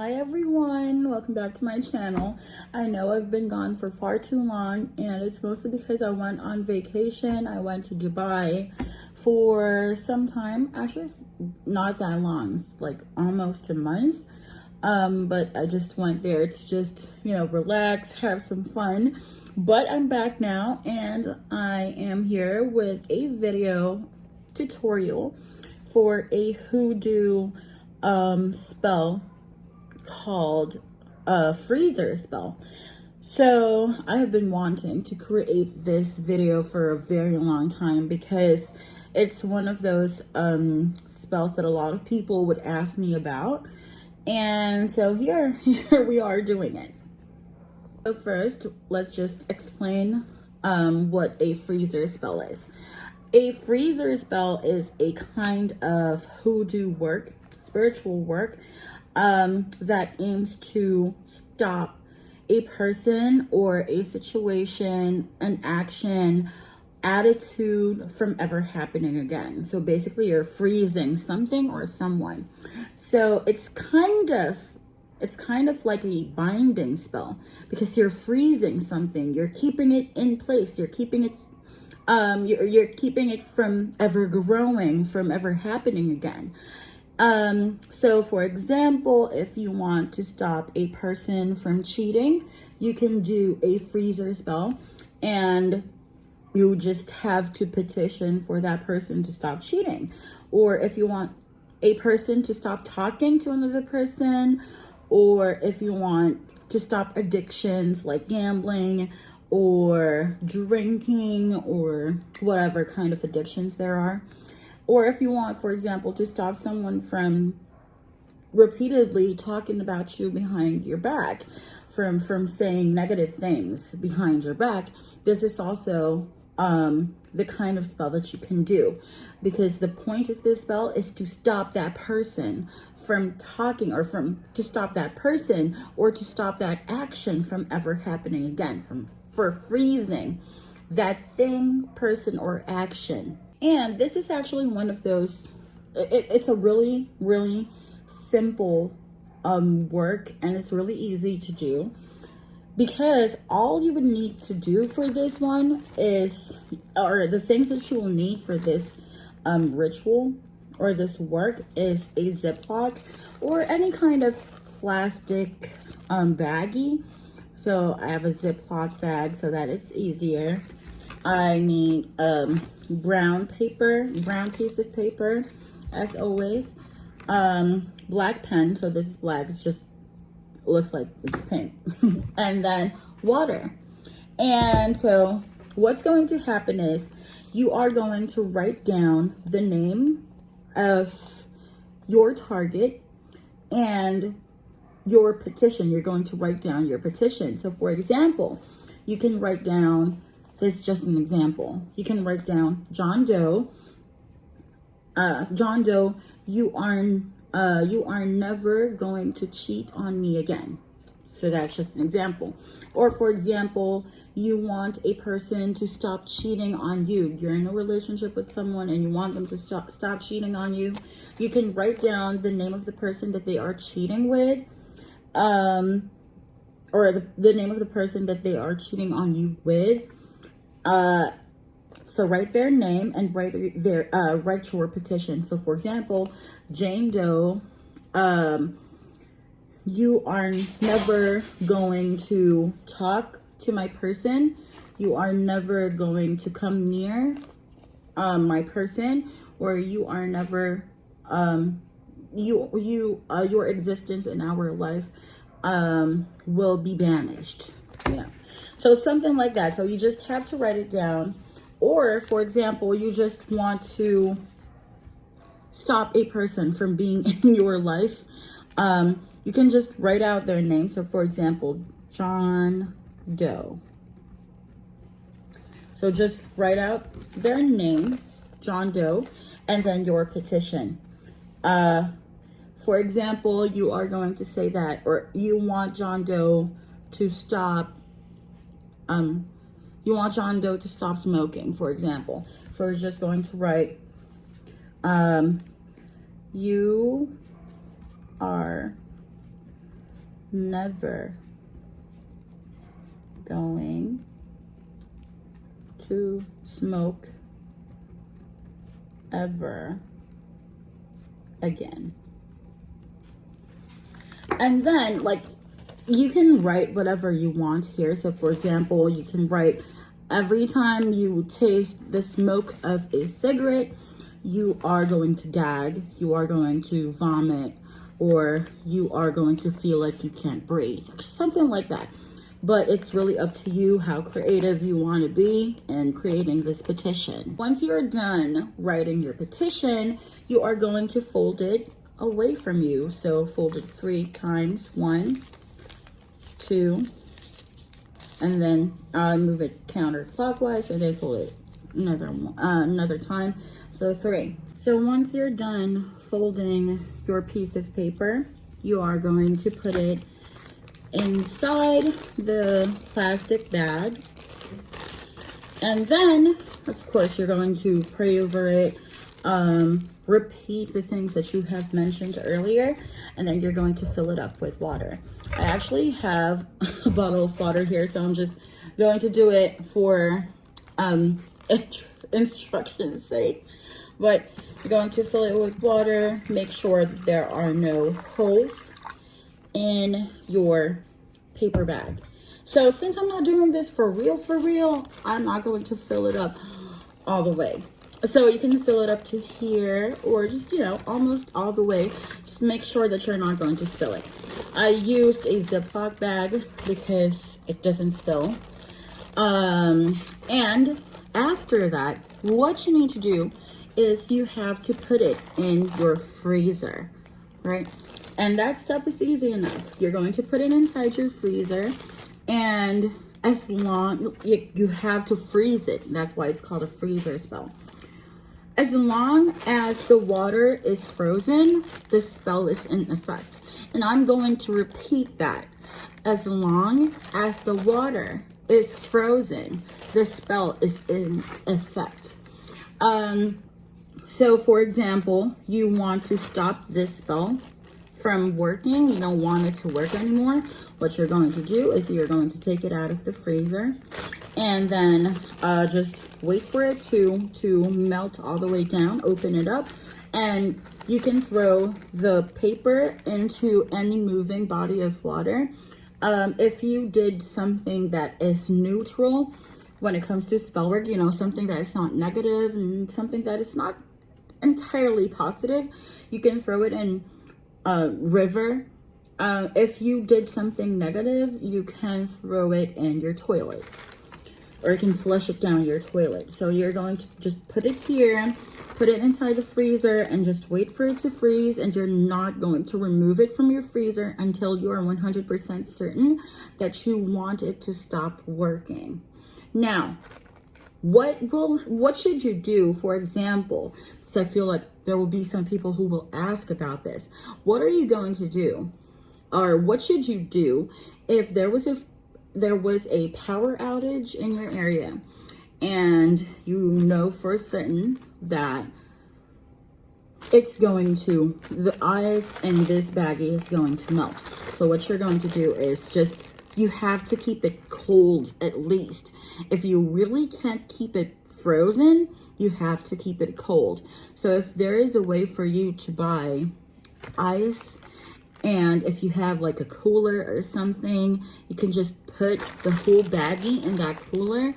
Hi everyone, welcome back to my channel. I know I've been gone for far too long, and it's mostly because I went on vacation. I went to Dubai for some time. Actually, it's not that long. It's like almost a month. But I just went there to just, relax, have some fun. But I'm back now, and I am here with a video tutorial for a hoodoo spell called a freezer spell. So I have been wanting to create this video for a very long time because it's one of those spells that a lot of people would ask me about, and so here we are doing it. So first, let's just explain what a freezer spell is. A freezer spell is a kind of hoodoo work, spiritual work, that aims to stop a person or a situation, an action, attitude from ever happening again. So basically you're freezing something or someone. So it's kind of like a binding spell because you're freezing something, you're keeping it in place, you're keeping it you're keeping it from ever growing, from ever happening again. So for example, if you want to stop a person from cheating, you can do a freezer spell, and you just have to petition for that person to stop cheating. Or if you want a person to stop talking to another person, or if you want to stop addictions like gambling or drinking or whatever kind of addictions there are. Or if you want, for example, to stop someone from repeatedly talking about you behind your back, from saying negative things behind your back, this is also the kind of spell that you can do, because the point of this spell is to stop that person from talking, or to stop that person or to stop that action from ever happening again, for freezing that thing, person, or action. And this is actually one of those, it's a really, really simple work, and it's really easy to do, because all you would need to do for this one is, or the things that you will need for this ritual or this work, is a Ziploc or any kind of plastic baggie. So I have a Ziploc bag so that it's easier. I need brown piece of paper, as always. Black pen, so this is black, it's just looks like it's pink. And then water. And so what's going to happen is you are going to write down the name of your target and your petition. You're going to write down your petition. So for example, you can write down, this is just an example, you can write down John Doe. John Doe, you are never going to cheat on me again. So that's just an example. Or for example, you want a person to stop cheating on you. You're in a relationship with someone and you want them to stop cheating on you. You can write down the name of the person that they are cheating with, or the name of the person that they are cheating on you with. So write their name and write your petition. So for example, Jane Doe, you are never going to talk to my person. You are never going to come near my person, or you are never your existence in our life will be banished. So something like that. So you just have to write it down. Or for example, you just want to stop a person from being in your life. You can just write out their name. So for example, John Doe. So just write out their name, John Doe, and then your petition. For example, you are going to say that, or you want John Doe to stop, smoking, for example. So we're just going to write, you are never going to smoke ever again. And then, like, you can write whatever you want here. So for example, you can write, every time you taste the smoke of a cigarette, you are going to gag, you are going to vomit, or you are going to feel like you can't breathe, something like that. But it's really up to you how creative you want to be in creating this petition. Once you're done writing your petition, you are going to fold it away from you. So fold it 3 times, 1, 2, and then move it counterclockwise, and then fold it another time, so 3. So once you're done folding your piece of paper, you are going to put it inside the plastic bag, and then of course you're going to pray over it, repeat the things that you have mentioned earlier, and then you're going to fill it up with water. I actually have a bottle of water here, so I'm just going to do it for instructions sake. But you're going to fill it with water. Make sure that there are no holes in your paper bag. So since I'm not doing this for real, I'm not going to fill it up all the way. So you can fill it up to here, or just, you know, almost all the way. Just make sure that you're not going to spill it. I used a Ziploc bag because it doesn't spill. And after that, what you need to do is you have to put it in your freezer, right? And that step is easy enough. You're going to put it inside your freezer, and as long, you have to freeze it. That's why it's called a freezer spell. As long as the water is frozen, the spell is in effect. And I'm going to repeat that. As long as the water is frozen, the spell is in effect. So for example, you want to stop this spell from working. You don't want it to work anymore. What you're going to do is you're going to take it out of the freezer, and then just wait for it to melt all the way down. Open it up, and you can throw the paper into any moving body of water. If you did something that is neutral when it comes to spell work, you know, something that is not negative and something that is not entirely positive, you can throw it in a river. If you did something negative, you can throw it in your toilet, or you can flush it down your toilet. So you're going to just put it here, put it inside the freezer, and just wait for it to freeze. And you're not going to remove it from your freezer until you are 100% certain that you want it to stop working. Now, what should you do, for example? So I feel like there will be some people who will ask about this. What are you going to do? Or what should you do if there was a power outage in your area, and you know for certain that the ice in this baggie is going to melt? So what you're going to do is you have to keep it cold at least. If you really can't keep it frozen, you have to keep it cold. So if there is a way for you to buy ice, and if you have like a cooler or something, you can just put the whole baggie in that cooler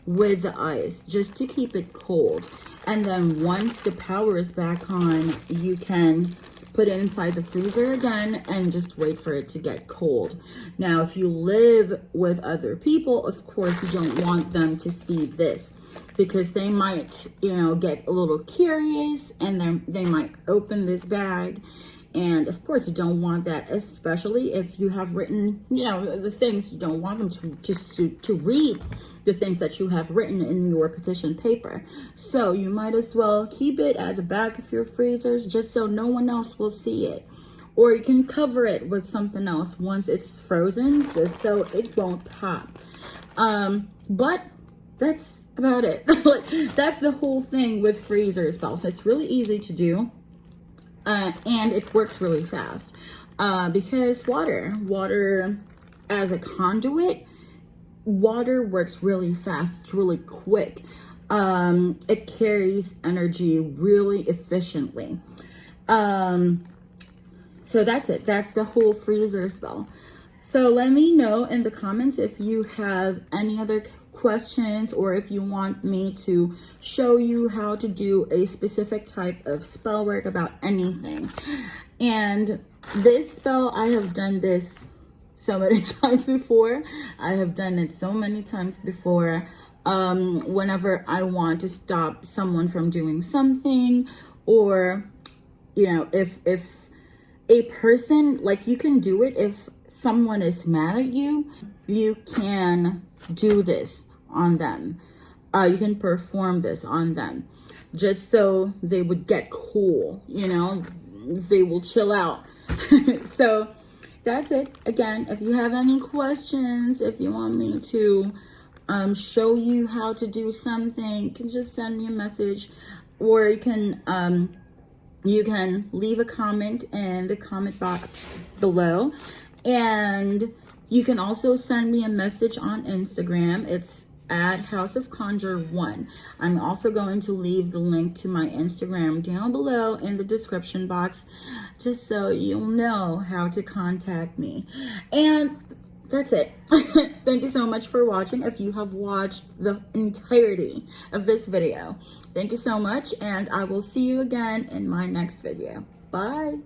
with the ice just to keep it cold. And then once the power is back on, you can put it inside the freezer again and just wait for it to get cold. Now, if you live with other people, of course, you don't want them to see this, because they might, you know, get a little curious, and then they might open this bag. And of course, you don't want that, especially if you have written, you know, the things. You don't want them to read the things that you have written in your petition paper. So you might as well keep it at the back of your freezers, just so no one else will see it. Or you can cover it with something else once it's frozen, just so it won't pop. But that's about it. That's the whole thing with freezer spells. It's really easy to do. And it works really fast. because water as a conduit, water works really fast. It's really quick. It carries energy really efficiently. So that's it. That's the whole freezer spell. So let me know in the comments if you have any other questions, or if you want me to show you how to do a specific type of spell work about anything. And this spell, I have done this so many times before. I have done it so many times before. Whenever I want to stop someone from doing something, or, you know, if a person, like, you can do it if someone is mad at you, you can do this on them. You can perform this on them just so they would get cool, you know, they will chill out. So that's it. Again, if you have any questions, if you want me to show you how to do something, you can just send me a message, or you can leave a comment in the comment box below. And you can also send me a message on Instagram. It's at House of Conjure 1. I'm also going to leave the link to my Instagram down below in the description box, just so you'll know how to contact me. And that's it. Thank you so much for watching. If you have watched the entirety of this video, thank you so much, and I will see you again in my next video. Bye.